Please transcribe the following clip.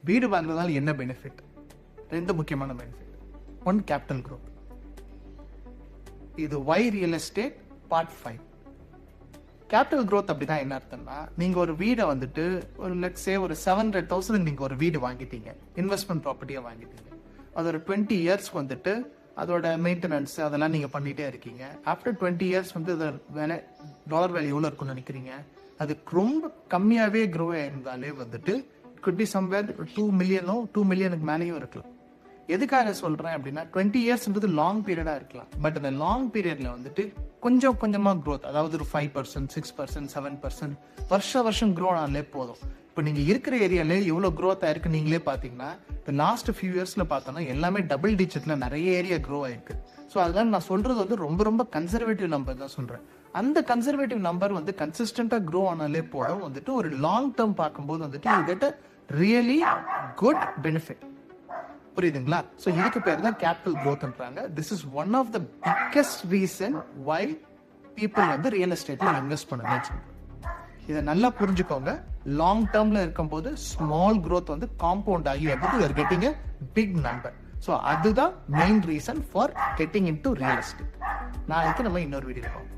வீடு வாங்குறதால என்ன பெனிஃபிட்? 2 முக்கியமான பெனிஃபிட். 1 capital growth. இது why real estate part 5. Capital growth அப்படின்னா என்ன அர்த்தம்னா, நீங்க ஒரு வீடை வந்துட்டு ஒரு லெட்ஸ் சே ஒரு 700,000 நீங்க ஒரு வீடு வாங்கிட்டீங்க, இன்வெஸ்ட்மெண்ட் ப்ராப்பர்ட்டியா வாங்கிட்டீங்க. அது ஒரு 20 இயர்ஸ் வந்துட்டு அதோட மெயின்டெனன்ஸ் அதெல்லாம் நீங்க பண்ணிட்டே இருக்கீங்க. ஆஃப்டர் 20 இயர்ஸ் வந்து வேலை டாலர் வேல்யூ எவ்வளோ இருக்குன்னு நினைக்கிறீங்க? அது ரொம்ப கம்மியாவே க்ரோ ஆயிருந்தாலே வந்துட்டு could be somewhere 2 மில்லியனோ 2 மில்லியனுக்கு மேலேயும் இருக்கலாம். எதுக்காக சொல்றேன் அப்படின்னா 20 இயர்ஸ்ன்றது லாங் பீரியடா இருக்கலாம். பட் அந்த லாங் பீரியட்ல வந்துட்டு கொஞ்சம் கொஞ்சமா க்ரோத், அதாவது ஒரு 5%, 6%, 7% வருஷம் க்ரோ ஆனாலே போதும். இப்போ நீங்க இருக்கிற ஏரியாலே எவ்வளவு க்ரோத் ஆயிருக்கு நீங்களே பாத்தீங்கன்னா, இந்த லாஸ்ட் ஃபியூ இயர்ஸ்ல பார்த்தோம்னா எல்லாமே டபுள் டிஜிட்ல நிறைய ஏரியா க்ரோ ஆயிருக்கு. ஸோ அதனால நான் சொல்றது வந்து ரொம்ப கன்சர்வேட்டிவ் நம்பர் தான் சொல்றேன். அந்த கன்சர்வேட்டிவ் நம்பர் வந்து கன்சிஸ்டன்டா க்ரோ ஆனாலே போதும். வந்துட்டு ஒரு லாங் டேர்ம் பார்க்கும்போது வந்துட்டு you get a really good benefit. புரியுதுங்களா? ஸோ இதுக்கு பேர் தான் கேபிட்டல் க்ரோத்ன்றாங்க. This is one of the biggest reason why people வந்து ரியல் எஸ்டேட்ல இன்வெஸ்ட் பண்ணுங்க. இதை நல்லா புரிஞ்சுக்கோங்க. லாங் டேர்ம்ல இருக்கும்போது ஸ்மால் growth வந்து காம்பவுண்ட் ஆகி வந்துட்டு you are getting a big number. So அதுதான் main reason for getting into real estate. நாளைக்கு நம்ம இன்னொரு வீடியோ பார்ப்போம்.